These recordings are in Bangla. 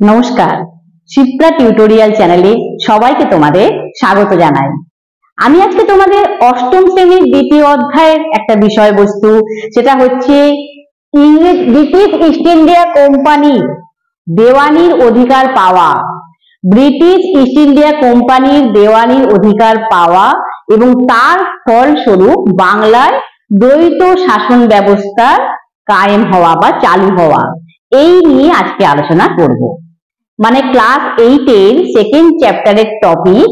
নমস্কার, শিপ্রা টিউটোরিয়াল চ্যানেলে সবাইকে তোমাদের স্বাগত জানাই। আমি আজকে তোমাদের অষ্টম শ্রেণীর দ্বিতীয় অধ্যায়ের একটা বিষয়বস্তু, সেটা হচ্ছে ব্রিটিশ ইস্ট ইন্ডিয়া কোম্পানি দেওয়ানির অধিকার পাওয়া। ব্রিটিশ ইস্ট ইন্ডিয়া কোম্পানির দেওয়ানির অধিকার পাওয়া এবং তার ফলস্বরূপ বাংলায় দ্বৈত শাসন ব্যবস্থার কায়েম হওয়া বা চালু হওয়া, এই নিয়ে আজকে আলোচনা করব। মানে ক্লাস 8 এর সেকেন্ড চ্যাপ্টারের topic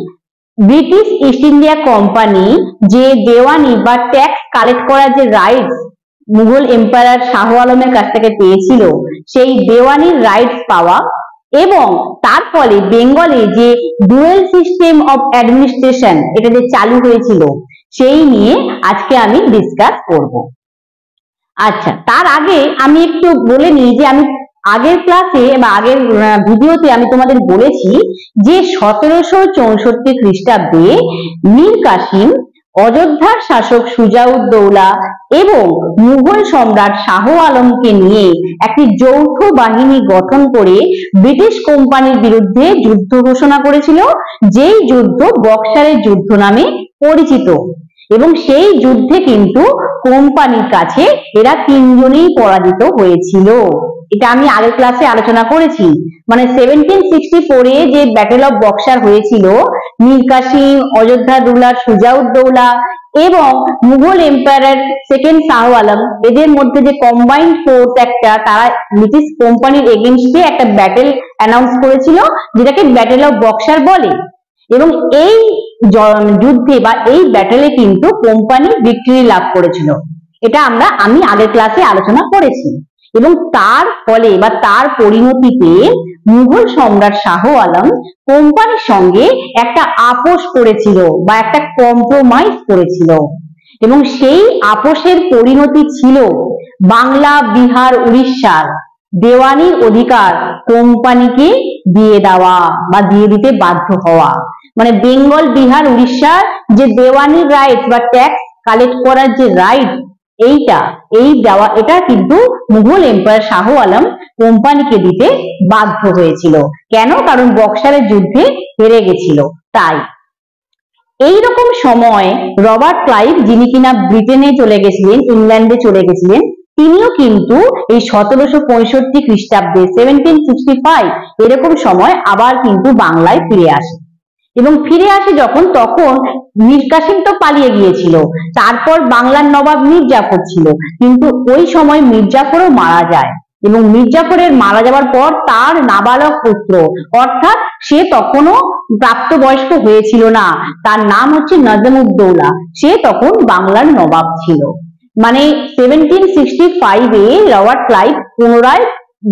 British east India company যে দেওয়ানি বা ট্যাক্স কালেক্ট করার যে রাইটস মুঘল এম্পায়ার শাহ আলমের কাছ থেকে পেয়েছিল, সেই দেওয়ানির রাইটস পাওয়া এবং তার ফলে বেঙ্গলে যে ডুয়েল সিস্টেম অফ অ্যাডমিনিস্ট্রেশন এটা যে চালু হয়েছিল, সেই নিয়ে আজকে আমি ডিসকাস করব। আচ্ছা, তার আগে আমি একটু বলে নিই যে আমি আগের ক্লাসে বা আগের ভিডিওতে আমি তোমাদের বলেছি যে 1764 খ্রিস্টাব্দে মীর কাসিম অযোধ্যার শাসক সুজাউদ্দৌলা এবং মুঘল সম্রাট শাহ আলমকে নিয়ে একটি যৌথ বাহিনী গঠন করে ব্রিটিশ কোম্পানির বিরুদ্ধে যুদ্ধ ঘোষণা করেছিল, যেই যুদ্ধ বক্সারের যুদ্ধ নামে পরিচিত। এবং সেই যুদ্ধে কিন্তু কোম্পানির কাছে এরা তিনজনেই পরাজিত হয়েছিল। এটা আমি আগের ক্লাসে আলোচনা করেছি। মানে 1764 এ যে ব্যাটেল অফ বক্সার হয়েছিল, মীর কাসিম, অযোধ্যার রুলার সুজাউদ্দৌলা এবং মুঘল এম্পায়ার সেকেন্ড শাহ আলম, এদের মধ্যে যে কম্বাইন্ড ফোর্স একটা, তারা ব্রিটিশ কোম্পানির এগেইনস্টে একটা ব্যাটেল অ্যানাউন্স করেছিল, যেটাকে ব্যাটেল অফ বক্সার বলে। এবং এই যুদ্ধে বা এই ব্যাটেলে কিন্তু কোম্পানি ভিক্টরি লাভ করেছিল। এটা আমি আগের ক্লাসে আলোচনা করেছি। এবং তার ফলে বা তার পরিণতিতে মুঘল সম্রাট শাহ আলম কোম্পানির সঙ্গে একটা আপোষ করেছিল বা একটা কম্প্রোমাইজ করেছিল। এবং সেই আপোষের পরিণতি ছিল বাংলা, বিহার, উড়িষ্যার দেওয়ানির অধিকার কোম্পানিকে দিয়ে দেওয়া বা দিয়ে দিতে বাধ্য হওয়া। মানে বেঙ্গল, বিহার, উড়িষ্যার যে দেওয়ানির রাইট বা ট্যাক্স কালেক্ট করার যে রাইট, এটা কিন্তু মুঘল এম্পায়ার শাহ আলম কোম্পানিকে দিতে বাধ্য হয়েছিল। কেন? কারণ বক্সারের যুদ্ধে হেরে গেছিল। তাই এইরকম সময় রবার্ট ক্লাইভ, যিনি কিনা ব্রিটেনে চলে গেছিলেন, ইংল্যান্ডে চলে গেছিলেন, তিনিও কিন্তু এই 1765 খ্রিস্টাব্দে 1765 এরকম সময় আবার কিন্তু বাংলায় ফিরে আসে। এবং ফিরে আসে যখন, তখন মীর কাসিম তো পালিয়ে গিয়েছিল, তারপর বাংলার নবাব মীর জাফর ছিল, কিন্তু ওই সময় মীর জাফরও মারা যায়। এবং মীর জাফরের মারা যাওয়ার পর তার নাবালক পুত্র, অর্থাৎ সে তখনও প্রাপ্তবয়স্ক হয়েছিল না, তার নাম হচ্ছে নজমউদ্দৌলা, সে তখন বাংলার নবাব ছিল। মানে 1765 এ রবার্ট ক্লাইভ পুনরায়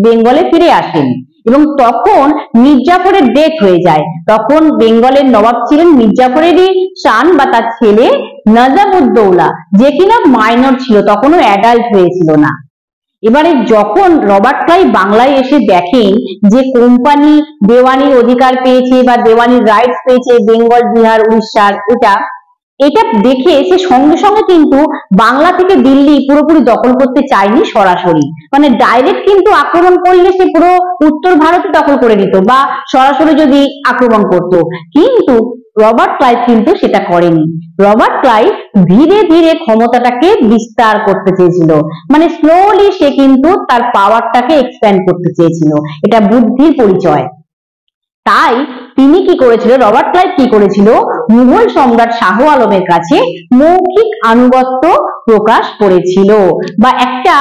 বেঙ্গলে ফিরে আসেন এবং তখন মীর জাফরের ডেথ হয়ে যায়। তখন বেঙ্গলের নবাব ছিলেন মীর জাফরেরই সান বা তার ছেলে নজমউদ্দৌলা, যে কিনা মাইনর ছিল, তখনও অ্যাডাল্ট হয়েছিল না। এবারে যখন রবার্ট ক্লাইভ বাংলায় এসে দেখেন যে কোম্পানি দেওয়ানির অধিকার পেয়েছে বা দেওয়ানির রাইটস পেয়েছে বেঙ্গল, বিহার, উড়িষ্যার, এটা দেখে সে সঙ্গে সঙ্গে কিন্তু বাংলা থেকে দিল্লি পুরোপুরি দখল করতে চায়নি সরাসরি। মানে ডাইরেক্ট কিন্তু আক্রমণ করলে সে পুরো উত্তর ভারতে দখল করে নিত বা সরাসরি যদি আক্রমণ করত, কিন্তু রবার্ট ক্লাইভ কিন্তু সেটা করেনি। রবার্ট ক্লাইভ ধীরে ধীরে ক্ষমতাটাকে বিস্তার করতে চেয়েছিল, মানে স্লোলি সে কিন্তু তার পাওয়ারটাকে এক্সপ্যান্ড করতে চেয়েছিল। এটা বুদ্ধির পরিচয়। তাই তিনি কি করেছিল, রবার্ট ক্লাইভ কি করেছিল, মুঘল সম্রাট শাহ আলমের কাছে মৌখিক আনুগত্য প্রকাশ করেছিল বা একটা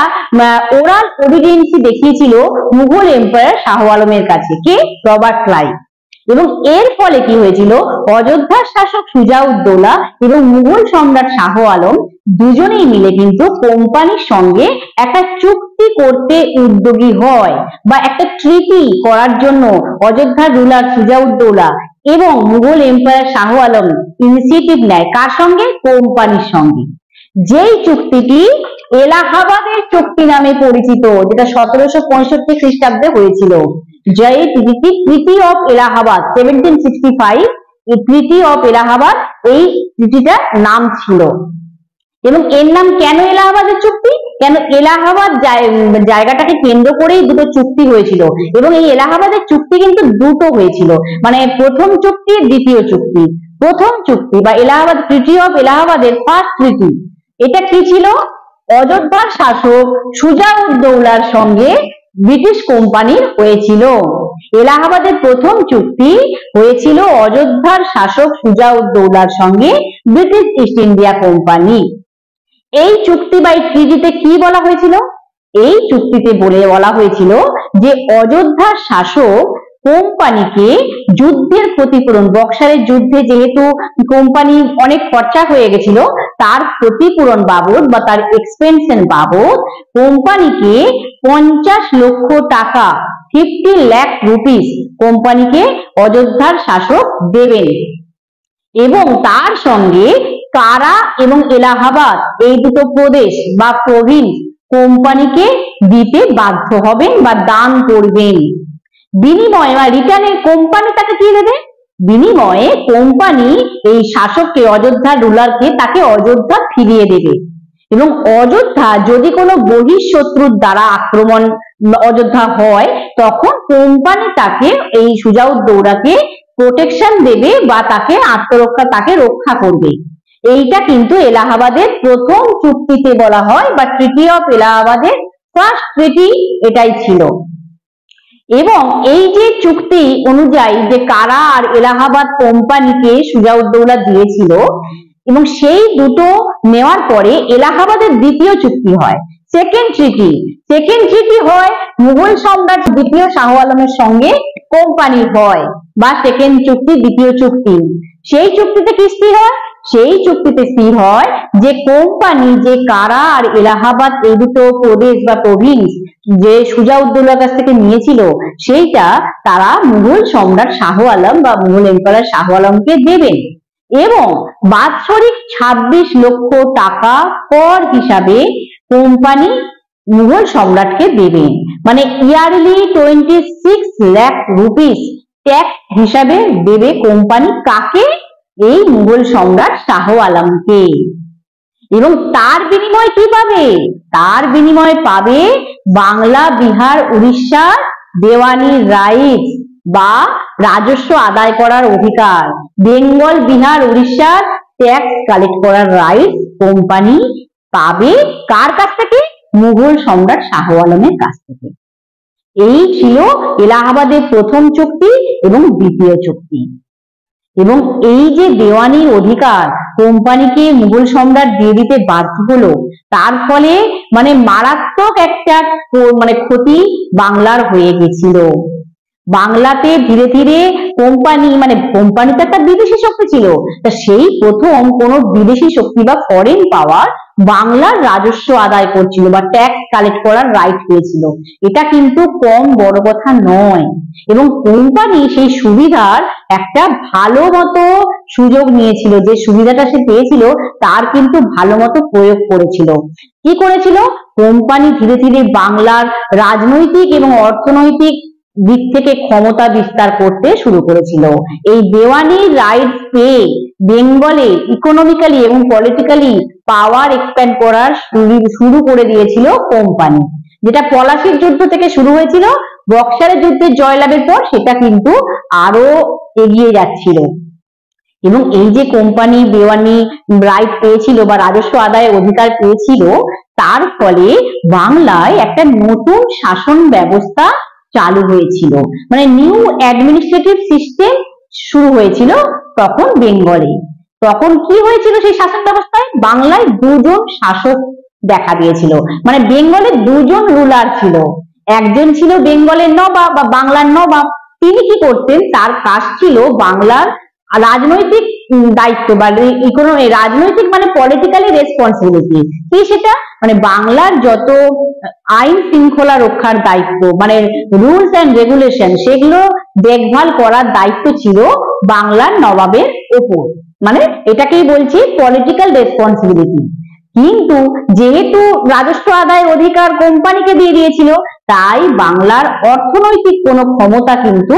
ওরাল ওবিডিয়েন্সি দেখিয়েছিল মুঘল এম্পায়ার শাহ আলমের কাছে, কে? Robert Clive. এবং এর ফলে কি হয়েছিল, অযোধ্যার শাসক সুজাউদ্দৌলা এবং মুঘল সম্রাট শাহ আলম দুজনেই মিলে কিন্তু কোম্পানির সঙ্গে একটা চুক্তি করতে উদ্যোগী হয় বা একটা ট্রিটি করার জন্য অযোধ্যার রুলার সুজাউদ্দৌলা এবং মুঘল এম্পায়ার শাহ আলম ইনিশিয়েটিভ নেয়। কার সঙ্গে? কোম্পানির সঙ্গে। যেই চুক্তিটি এলাহাবাদের চুক্তি নামে পরিচিত, যেটা 1765 খ্রিস্টাব্দে হয়েছিল। জয় ট্রিটি অফ এলাহাবাদ 1765, এই ট্রিটি অফ এলাহাবাদ, এই ট্রিটিটার নাম ছিল। এবং এর নাম কেন এলাহাবাদের চুক্তি? কেন এলাহাবাদ জায়গাটাকে কেন্দ্র করেই দুটো চুক্তি হয়েছিল, এবং এই এলাহাবাদের চুক্তি কিন্তু দুটো হয়েছিল, মানে প্রথম চুক্তি, দ্বিতীয় চুক্তি। প্রথম চুক্তি বা এলাহাবাদ ট্রিটি অফ এলাহাবাদের ফার্স্ট ট্রিটি, এটা কি ছিল? অযোধ্যার শাসক সুজা-উদ-দৌলার সঙ্গে ব্রিটিশ কোম্পানির হয়েছিল। এলাহাবাদের প্রথম চুক্তি হয়েছিল অযোধ্যার শাসক সুজা-উদ-দৌলার সঙ্গে ব্রিটিশ ইস্ট ইন্ডিয়া কোম্পানি। এই চুক্তি বা এই ট্রিটিতে কি বলা হয়েছিল? এই চুক্তিতে বলা হয়েছিল যে অযোধ্যার শাসক কোম্পানিকে যুদ্ধের ক্ষতিপূরণ, বক্সারের যুদ্ধে যেহেতু কোম্পানি অনেক খরচা হয়ে গেছিল, তার ক্ষতিপূরণ বাবদ বা তার এক্সপেনশন বাবদ কোম্পানিকে 50 লক্ষ টাকা 50 লাখ রুপিস কোম্পানিকে অযোধ্যার শাসক দেবেন, এবং তার সঙ্গে কারা এবং এলাহাবাদ এই দুটো প্রদেশ বা প্রভিন্স কোম্পানিকে দিতে বাধ্য হবেন বা দান করবেন। বিনিময়ে বা রিটার্নে কোম্পানি তাকে কি দেবে? বিনিময়ে কোম্পানি এই শাসককে, অযোধ্যার রুলারকে, তাকে অযোধ্যা ফিরিয়ে দেবে, এবং অযোধ্যা যদি কোনো বহিঃশত্রুর দ্বারা আক্রমণ অযোধ্যা হয়, তখন কোম্পানি তাকে, এই সুজা-উদ-দৌলাকে প্রোটেকশন দেবে বা তাকে আত্মরক্ষা, তাকে রক্ষা করবে। এইটা কিন্তু এলাহাবাদের প্রথম চুক্তিতে বলা হয়, বা ট্রিটি অফ এলাহাবাদের ফার্স্ট ট্রিটি এটাই ছিল। এবং এই যে চুক্তি অনুযায়ী যে কারা আর এলাহাবাদ কোম্পানিকে সুজা-উদ-দৌলা দিয়েছিল, এবং সেই দুটো নেওয়ার পরে এলাহাবাদের দ্বিতীয় চুক্তি হয়, সেকেন্ড ট্রিটি। সেকেন্ড ট্রিটি হয় মুঘল সম্রাট দ্বিতীয় শাহ আলমের সঙ্গে কোম্পানি হয়, বা সেকেন্ড চুক্তি, দ্বিতীয় চুক্তি। সেই চুক্তিতে কি স্থির হয়? সেই চুক্তিতে স্থির হয় যে কোম্পানি যে কারা আর এলাহাবাদ এই দুটো প্রদেশ বা প্রভিন্স যে সুজা-উদ-দৌলার কাছ থেকে নিয়েছিল, সেইটা তারা মুঘল সম্রাট শাহ আলম বা মুঘল এম্পায়ার শাহ আলমকে দেবেন, এবং বাৎসরিক 26 লক্ষ টাকা কর হিসাবে কোম্পানি মুঘল সম্রাটকে দেবেন, মানে ইয়ারলি 26 লাখ রুপিস ট্যাক্স হিসাবে দেবে কোম্পানি। কাকে? এই মুঘল সম্রাট শাহ আলমকে। এবং তার বিনিময়ে কি পাবে? তার বিনিময়ে পাবে বাংলা, বিহার, উড়িষ্যার দেওয়ানি রাইটস বা রাজস্ব আদায় করার অধিকার। বেঙ্গল, বিহার, উড়িষ্যার ট্যাক্স কালেক্ট করার রাইটস কোম্পানি পাবে। কার কাছ থেকে? মুঘল সম্রাট শাহ আলমের কাছ থেকে। এই ছিল এলাহাবাদের প্রথম চুক্তি এবং দ্বিতীয় চুক্তি। এবং এই যে দেওয়ানির অধিকার কোম্পানিকে মুঘল সম্রাট দিয়ে দিতে বাধ্য হলো, তার ফলে মানে মারাত্মক একটা মানে ক্ষতি বাংলার হয়ে গেছিল। বাংলাতে ধীরে ধীরে কোম্পানি, মানে কোম্পানি তো একটা বিদেশি শক্তি ছিল, তা সেই প্রথম কোন বিদেশি শক্তি বা ফরেন পাওয়ার বাংলার রাজস্ব আদায় করছিল বা ট্যাক্স কালেক্ট করার রাইট পেয়েছিল। এটা কিন্তু কম বড় কথা নয়, এবং কোম্পানি সেই সুবিধার একটা ভালো মতো সুযোগ নিয়েছিল, যে সুবিধাটা সে পেয়েছিল তার কিন্তু ভালো মতো প্রয়োগ করেছিল। কি করেছিল? কোম্পানি ধীরে ধীরে বাংলার রাজনৈতিক এবং অর্থনৈতিক দিক থেকে ক্ষমতা বিস্তার করতে শুরু করেছিল। এই দেওয়ানি রাইটস পেয়ে বেঙ্গলে ইকোনমিক্যালি এবং পলিটিক্যালি পাওয়ার এক্সপ্যান্ড করার শুরু করে দিয়েছিল কোম্পানি, যেটা পলাশির যুদ্ধ থেকে শুরু হয়েছিল। বক্সারের যুদ্ধের জয়লাভের পর সেটা কিন্তু আরো এগিয়ে যাচ্ছিল। এবং এই যে কোম্পানি দেওয়ানি রাইট পেয়েছিল বা রাজস্ব আদায়ের অধিকার পেয়েছিল, তার ফলে বাংলায় একটা নতুন শাসন ব্যবস্থা চালু হয়েছিল, মানে নিউ অ্যাডমিনিস্ট্রেটিভ সিস্টেম শুরু হয়েছিল তখন বেঙ্গলে। তখন কি হয়েছিল সেই শাসন ব্যবস্থায়? বাংলায় দুজন শাসক দেখা দিয়েছিল, মানে বেঙ্গলে দুজন রুলার ছিল। একজন ছিল বেঙ্গলের নবাব বা বাংলার নবাব। তিনি কি করতেন? তার কাজ ছিল বাংলার রাজনৈতিক দায়িত্ব বা রাজনৈতিক মানে পলিটিক্যালি রেসপন্সিবিলিটি কি সেটা, মানে বাংলার যত আইন শৃঙ্খলা রক্ষার দায়িত্ব, মানে রুলস এন্ড রেগুলেশন, সেগুলো দেখভাল করার দায়িত্ব ছিল বাংলার নবাবের ওপর, মানে এটাকেই বলছি পলিটিক্যাল রেসপন্সিবিলিটি। কিন্তু যেহেতু রাজস্ব আদায়ের অধিকার কোম্পানিকে দিয়ে দিয়েছিল, তাই বাংলার অর্থনৈতিক কোনো ক্ষমতা কিন্তু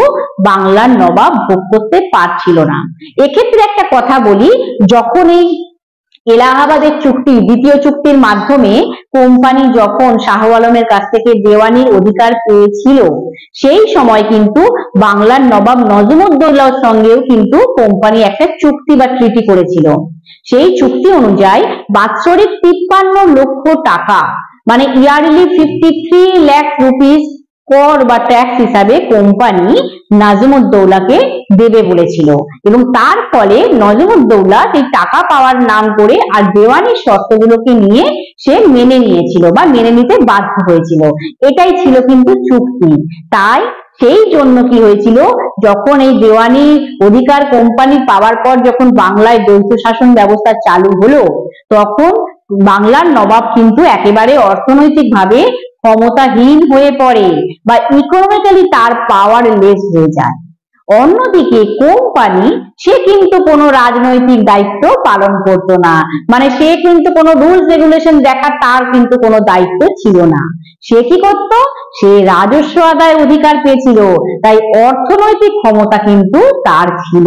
বাংলার নবাব ভোগ করতে পারছিল না। এক্ষেত্রে একটা কথা বলি, যখন এই এলাহাবাদের চুক্তি, দ্বিতীয় চুক্তির মাধ্যমে কোম্পানি যখন শাহ আলমের কাছ থেকে দেওয়ানির অধিকার পেয়েছিল, সেই সময় কিন্তু বাংলার নবাব নজমুদ্দৌলার সঙ্গেও কিন্তু কোম্পানি একটা চুক্তি বা ট্রিটি করেছিল। সেই চুক্তি অনুযায়ী বাৎসরিক 53 লক্ষ টাকা মানে ইয়ারলি 53 লাখ রুপিস কর বা ট্যাক্স হিসাবে কোম্পানি নাজমুদ্দৌলাকে দেবে বলেছিল, এবং তার ফলে নজমুদ্দৌলা সেই টাকা পাওয়ার নাম করে আর দেওয়ানির শর্তগুলোকে নিয়ে সে মেনে নিয়েছিল বা মেনে নিতে বাধ্য হয়েছিল। এটাই ছিল কিন্তু চুক্তি। তাই সেই জন্য কি হয়েছিল, যখন এই দেওয়ানি অধিকার কোম্পানি পাওয়ার পর যখন বাংলায় দ্বৈত শাসন ব্যবস্থা চালু হলো, তখন বাংলার নবাব কিন্তু একেবারে অর্থনৈতিকভাবে ক্ষমতাহীন হয়ে পড়ে বা ইকোনমিক্যালি তার পাওয়ার লেস হয়ে যায়। অন্যদিকে কোম্পানি সে কিন্তু কোনো রাজনৈতিক দায়িত্ব পালন করতো না, মানে সে কিন্তু কোনো রুলস রেগুলেশন দেখা তার কিন্তু কোনো দায়িত্ব ছিল না। সে কি করত, সে রাজস্ব আদায়ের অধিকার পেয়েছিল, তাই অর্থনৈতিক ক্ষমতা কিন্তু তার ছিল।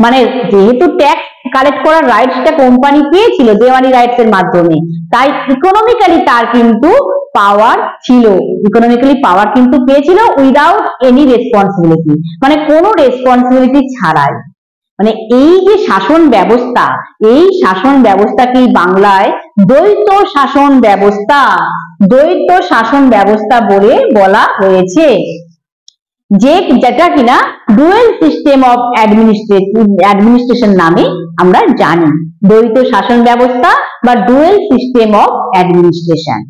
মানে যেহেতু ট্যাক্স কালেক্ট করার রাইটসটা কোম্পানি পেয়েছিল দেওয়ানি রাইটস এর মাধ্যমে, তাই ইকোনমিক্যালি তার কিন্তু পাওয়ার ছিল, ইকোনমিক্যালি পাওয়ার কিন্তু পেয়েছিল উইদাউট এনি রেসপন্সিবিলিটি, মানে কোনো রেসপন্সিবিলিটি ছাড়াই। মানে এই যে শাসন ব্যবস্থা, এই শাসন ব্যবস্থাকেই বাংলায় দ্বৈত শাসন ব্যবস্থা, দ্বৈত শাসন ব্যবস্থা বলে বলা হয়েছে, যেটা কিনা ডুয়েল সিস্টেম অফ অ্যাডমিনিস্ট্রেশন নামে আমরা জানি। দ্বৈত শাসন ব্যবস্থা বা ডুয়েল সিস্টেম অফ অ্যাডমিনিস্ট্রেশন।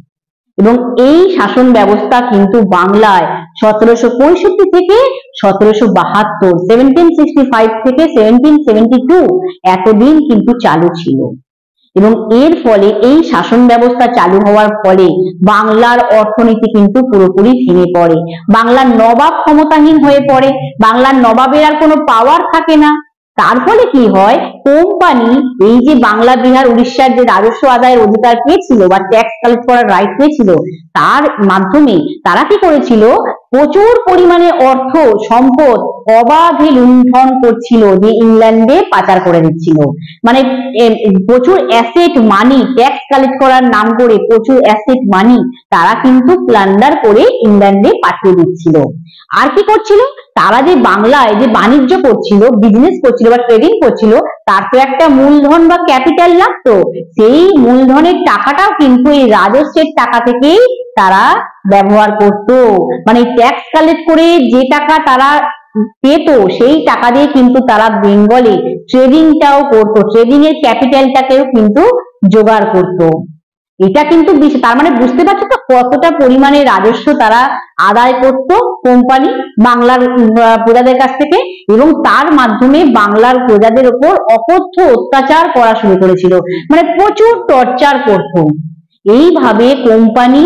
এবং এই শাসন ব্যবস্থা কিন্তু বাংলায় 1765 থেকে 1772, 1765 থেকে 1772 এতদিন কিন্তু চালু ছিল। এবং এর ফলে এই শাসন ব্যবস্থা চালু হওয়ার ফলে বাংলার অর্থনীতি কিন্তু পুরোপুরি ভেঙে পড়ে, বাংলার নবাব ক্ষমতাহীন হয়ে পড়ে, বাংলার নবাবের আর কোনো পাওয়ার থাকে না। তার ফলে কি হয়, কোম্পানি এই যে বাংলা, বিহার, উড়িষ্যার যে রাজস্ব আদায়ের অধিকার পেয়েছিল বা ট্যাক্স কালেক্ট করার রাইট পেয়েছিল, তার মাধ্যমে তারা কি করেছিল, প্রচুর পরিমাণে অর্থ সম্পদ অবাধে লুণ্ঠন করছিল, যে ইংল্যান্ডে পাচার করে দিচ্ছিল। মানে প্রচুর অ্যাসেট মানি ট্যাক্স কালেক্ট করার নাম করে প্রচুর অ্যাসেট মানি তারা কিন্তু প্লান্ডার করে ইংল্যান্ডে পাঠিয়ে দিচ্ছিল। আর কি করছিল, তারা যে বাংলায় যে বাণিজ্য করছিল, বিজনেস করছিল বা ট্রেডিং করছিল, তার তো একটা মূলধন বা ক্যাপিটাল লাগতো, সেই মূলধনের টাকাটাও কিন্তু এই রাজস্বের টাকা থেকেই তারা ব্যবহার করত। মানে ট্যাক্স কালেক্ট করে যে টাকা তারা পেত, সেই টাকা দিয়ে কিন্তু তারা বেঙ্গলে ট্রেডিংটাও করতো, ট্রেডিং এর ক্যাপিটালটাকেও কিন্তু জোগাড় করতো। এটা কিন্তু তার মানে বুঝতে পারছো তো কতটা পরিমাণে রাজস্ব তারা আদায় করত কোম্পানি বাংলার প্রজাদের কাছ থেকে, এবং তার মাধ্যমে বাংলার প্রজাদের উপর অকথ্য অত্যাচার করা শুরু করেছিল, মানে প্রচুর টর্চার করত। এইভাবে কোম্পানি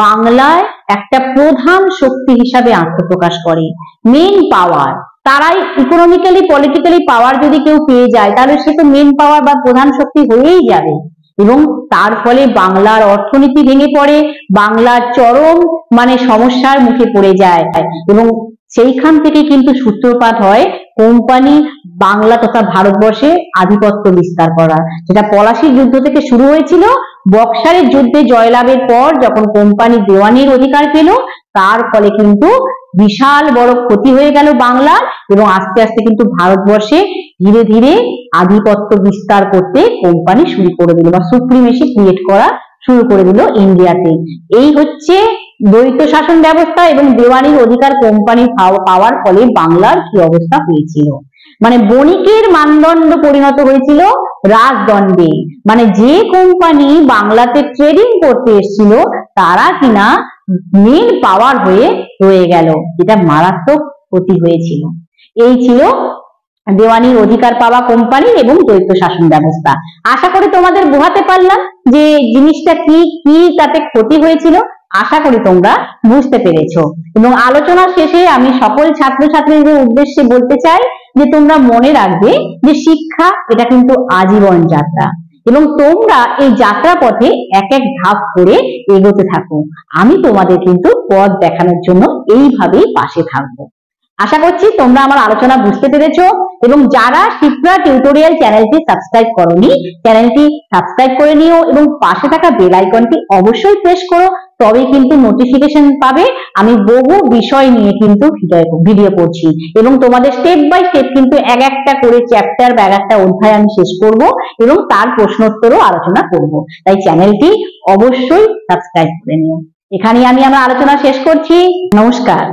বাংলায় একটা প্রধান শক্তি হিসাবে আত্মপ্রকাশ করে, মেন পাওয়ার। তারাই ইকোনমিক্যালি পলিটিক্যালি পাওয়ার যদি কেউ পেয়ে যায়, তাহলে সে তো মেন পাওয়ার বা প্রধান শক্তি হয়েই যাবে। এবং তার ফলে বাংলার অর্থনীতি ভেঙে পড়ে, বাংলার চরম মানে সমস্যার মুখে পড়ে যায়, এবং সেইখান থেকে কিন্তু সূত্রপাত হয় কোম্পানি বাংলা তথা ভারতবর্ষে আধিপত্য বিস্তার করা, যেটা পলাশীর যুদ্ধ থেকে শুরু হয়েছিল। বক্সারের যুদ্ধে জয়লাভের পর যখন কোম্পানি দেওয়ানির অধিকার পেল, তার ফলে কিন্তু বিশাল বড় ক্ষতি হয়ে গেল বাংলার, এবং আস্তে আস্তে কিন্তু ভারতবর্ষে ধীরে ধীরে আধিপত্য বিস্তার করতে কোম্পানি শুরু করে দিল বা সুপ্রিমেসি ক্রিয়েট করা শুরু করে দিল ইন্ডিয়াতে। এই হচ্ছে দ্বৈত শাসন ব্যবস্থা এবং দেওয়ানির অধিকার কোম্পানি পাওয়ার ফলে বাংলার কি অবস্থা হয়েছিল। মানে বণিকের মানদণ্ড পরিণত হয়েছিল রাজদণ্ডে, মানে যে কোম্পানি বাংলাতে ট্রেডিং করতে এসেছিল তারা কিনা মেন পাওয়ার হয়ে রয়ে গেল, এটা মারাত্মক ক্ষতি হয়েছিল। এই ছিল দেওয়ানির অধিকার পাওয়া কোম্পানি এবং দ্বৈত শাসন ব্যবস্থা। আশা করি তোমাদের বোঝাতে পারলাম যে জিনিসটা কি কি তাতে ক্ষতি হয়েছিল। আশা করি তোমরা বুঝতে পেরেছো। এবং আলোচনার শেষে আমি সকল ছাত্রছাত্রীদের উদ্দেশ্যে বলতে চাই যে তোমরা মনে রাখবে যে শিক্ষা এটা কিন্তু আজীবন যাত্রা, এবং তোমরা এই যাত্রা পথে এক এক ধাপ করে এগোতে থাকো। আমি তোমাদের কিন্তু পথ দেখানোর জন্য এইভাবেই পাশে থাকবো। আশা করছি তোমরা আমার আলোচনা বুঝতে পেরেছো, এবং যারা শিপ্রা টিউটোরিয়াল চ্যানেলটি সাবস্ক্রাইব করোনি, চ্যানেলটি সাবস্ক্রাইব করে নিও এবং পাশে থাকা বেল আইকনটি অবশ্যই প্রেস করো, তবে কিন্তু নোটিফিকেশন পাবে। আমি বহু বিষয় নিয়ে কিন্তু ভিডিও করছি এবং তোমাদের স্টেপ বাই স্টেপ কিন্তু এক একটা করে চ্যাপ্টার বা এক একটা অধ্যায় আমি শেষ করব এবং তার প্রশ্নোত্তরও আলোচনা করব। তাই চ্যানেলটি অবশ্যই সাবস্ক্রাইব করে নিও। এখানেই আমি আমার আলোচনা শেষ করছি। নমস্কার।